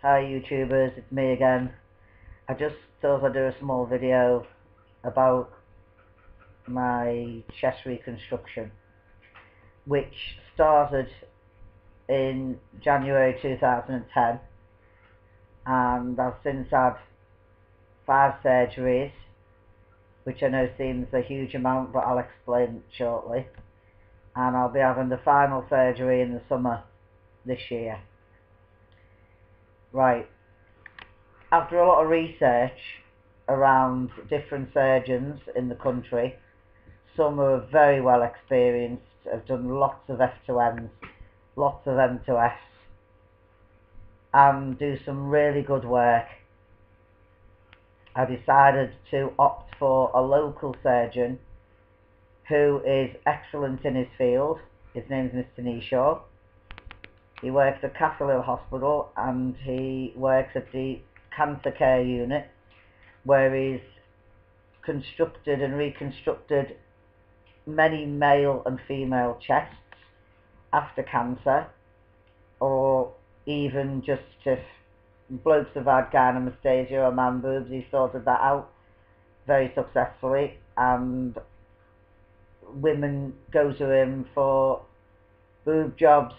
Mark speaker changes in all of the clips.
Speaker 1: Hi YouTubers, it's me again. I just thought I'd do a small video about my chest reconstruction, which started in January 2010, and I've since had 5 surgeries, which I know seems a huge amount, but I'll explain shortly. And I'll be having the final surgery in the summer this year. Right. After a lot of research around different surgeons in the country, some are very well experienced, have done lots of F2Ms, lots of M2S, and do some really good work, I decided to opt for a local surgeon who is excellent in his field. His name is Mr. Kneeshaw. He works at Castle Hill Hospital and he works at the cancer care unit, where he's constructed and reconstructed many male and female chests after cancer, or even just if blokes have had gynecomastia or man boobs, he sorted that out very successfully, and women go to him for boob jobs,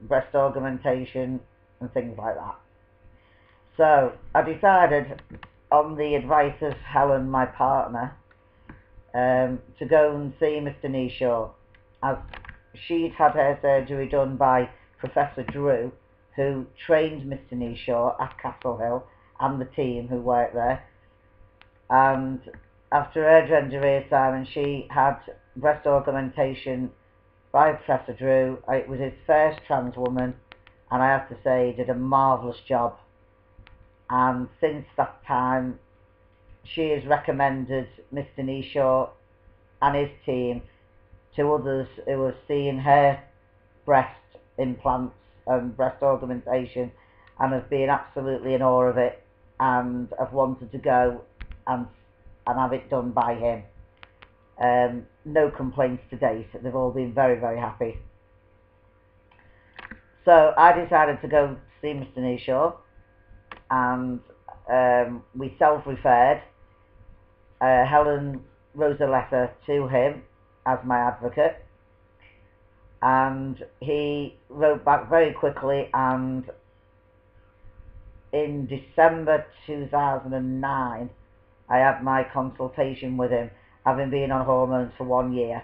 Speaker 1: breast augmentation and things like that. So I decided, on the advice of Helen, my partner, to go and see Mr. Kneeshaw, as she'd had her surgery done by Professor Drew, who trained Mr. Kneeshaw at Castle Hill, and the team who worked there. And after her gender reassignment, she had breast augmentation by Professor Drew. It was his first trans woman, and I have to say he did a marvellous job. And since that time, she has recommended Mr. Kneeshaw and his team to others who have seen her breast implants and breast augmentation and have been absolutely in awe of it, and have wanted to go and have it done by him. No complaints to date. They've all been very, very happy. So I decided to go see Mr. Kneeshaw, and we self-referred. Helen wrote a letter to him as my advocate, and he wrote back very quickly, and in December 2009 I had my consultation with him, having been on hormones for 1 year.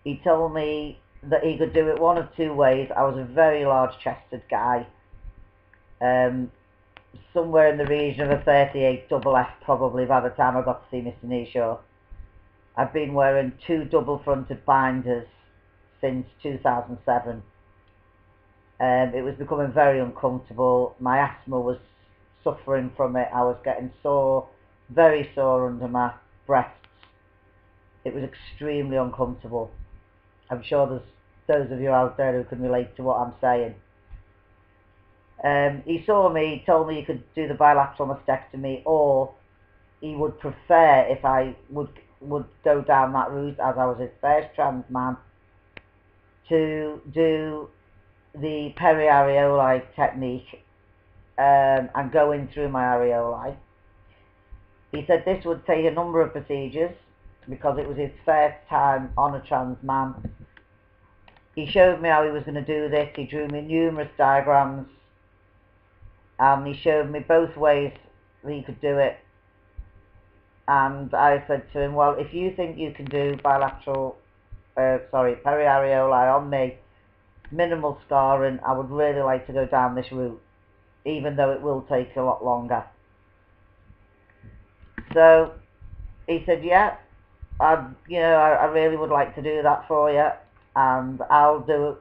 Speaker 1: He told me that he could do it one of 2 ways. I was a very large chested guy, somewhere in the region of a 38 double F probably by the time I got to see Mr. Kneeshaw. I've been wearing 2 double fronted binders since 2007. It was becoming very uncomfortable. My asthma was suffering from it. I was getting sore, very sore under my breasts. It was extremely uncomfortable. I'm sure there's those of you out there who can relate to what I'm saying. He saw me, told me he could do the bilateral mastectomy, or he would prefer if I would go down that route, as I was his first trans man, to do the peri-areoli technique and go in through my areoli. He said this would take a number of procedures because it was his first time on a trans man. He showed me how he was going to do this. He drew me numerous diagrams, and he showed me both ways that he could do it. And I said to him, well, if you think you can do peri-areoli on me, minimal scarring, I would really like to go down this route, even though it will take a lot longer. So he said, yeah, I really would like to do that for you, and I'll do,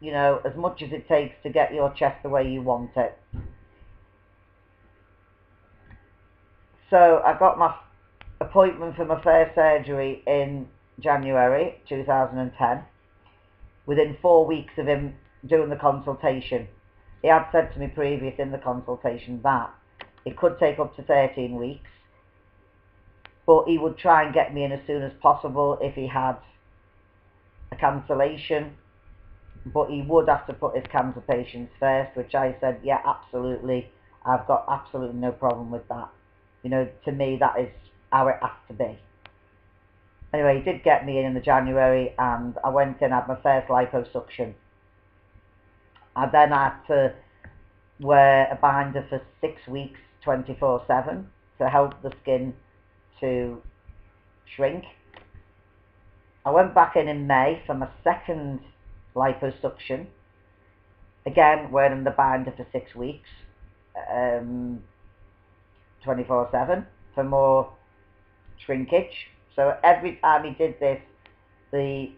Speaker 1: as much as it takes to get your chest the way you want it. So I got my appointment for my first surgery in January 2010. Within 4 weeks of him doing the consultation, he had said to me previous in the consultation that it could take up to 13 weeks, but he would try and get me in as soon as possible if he had a cancellation but he would have to put his cancer patients first, which I said, yeah, absolutely. I've got absolutely no problem with that. You know, to me, that is how it has to be. Anyway, he did get me in the January, and I went in, had my first liposuction. I then had to wear a binder for 6 weeks, 24/7, to help the skin to shrink. I went back in May for my second liposuction, again wearing the binder for 6 weeks, 24/7, for more shrinkage. So every time he did this, the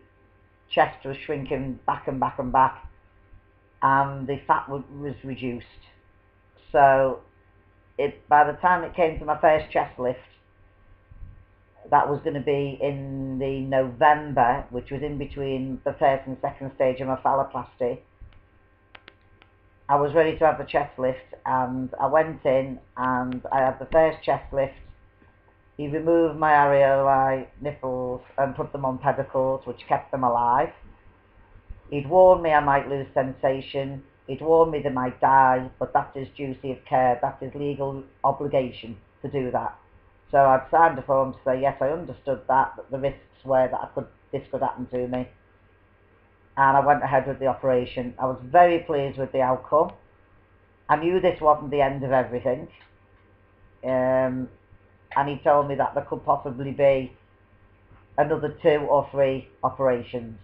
Speaker 1: chest was shrinking back and back and back, and the fat was reduced. So by the time it came to my first chest lift, that was going to be in the November, which was in between the first and second stage of my phalloplasty. I was ready to have the chest lift, and I went in and I had the first chest lift. He removed my areolae, nipples, and put them on pedicles, which kept them alive. He'd warned me I might lose sensation. He'd warned me they might die, but that's his duty of care. That's his legal obligation to do that. So I'd signed a form to say, yes, I understood that the risks were that this could happen to me. And I went ahead with the operation. I was very pleased with the outcome. I knew this wasn't the end of everything. And he told me that there could possibly be another 2 or 3 operations.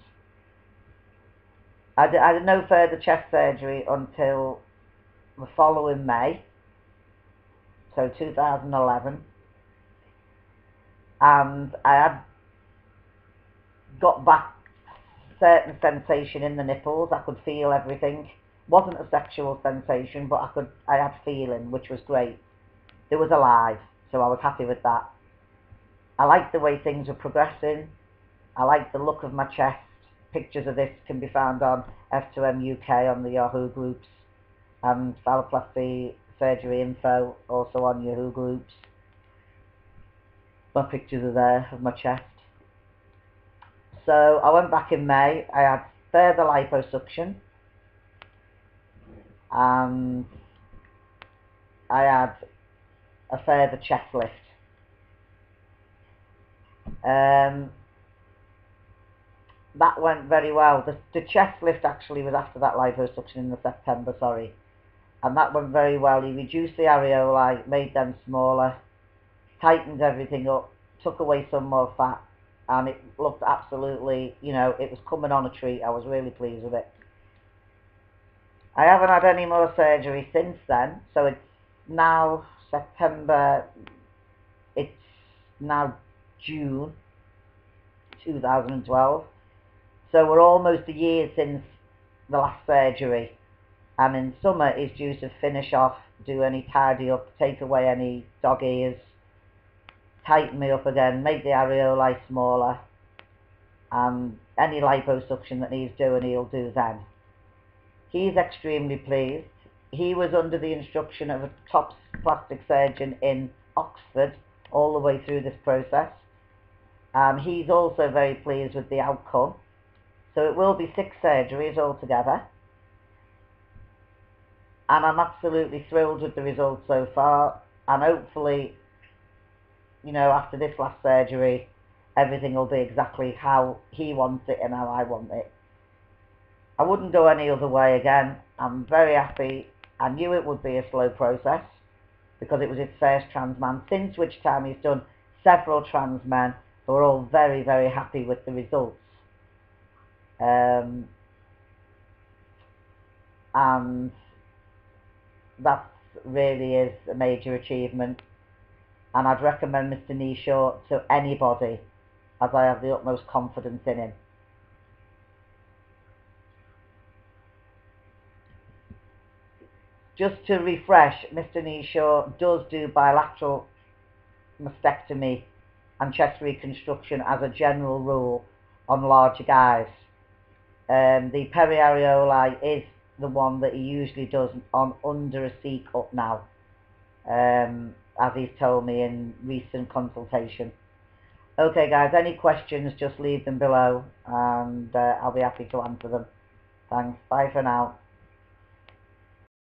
Speaker 1: I had no further chest surgery until the following May, so 2011. And I had got back certain sensation in the nipples. I could feel everything. Wasn't a sexual sensation, but I had feeling, which was great. It was alive, so I was happy with that. I liked the way things were progressing. I liked the look of my chest. Pictures of this can be found on F2M UK on the Yahoo groups, and phalloplasty surgery info also on Yahoo groups. My pictures are there of my chest. So I went back in May. I had further liposuction, and I had a further chest lift. That went very well. The chest lift actually was after that liposuction in the September, sorry. And that went very well. He reduced the areolae, made them smaller, tightened everything up, took away some more fat, and it looked absolutely, you know, it was coming on a treat. I was really pleased with it. I haven't had any more surgery since then, so it's now September, it's now June 2012. So we're almost a year since the last surgery, and in summer he's due to finish off, do any tidy up, take away any dog ears, tighten me up again, make the areolae smaller, and any liposuction that needs doing he'll do then. He's extremely pleased. He was under the instruction of a top plastic surgeon in Oxford all the way through this process. He's also very pleased with the outcome. So it will be 6 surgeries altogether. And I'm absolutely thrilled with the results so far. And hopefully, you know, after this last surgery, everything will be exactly how he wants it and how I want it. I wouldn't go any other way again. I'm very happy. I knew it would be a slow process because it was his first trans man, since which time he's done several trans men who are all very, very happy with the results. And that really is a major achievement, and I'd recommend Mr. Kneeshaw to anybody, as I have the utmost confidence in him. Just to refresh, Mr. Kneeshaw does do bilateral mastectomy and chest reconstruction as a general rule on larger guys. The periareolae is the one that he usually does on under a C cup now, as he's told me in recent consultation. Okay guys, any questions, just leave them below, and I'll be happy to answer them. Thanks, bye for now.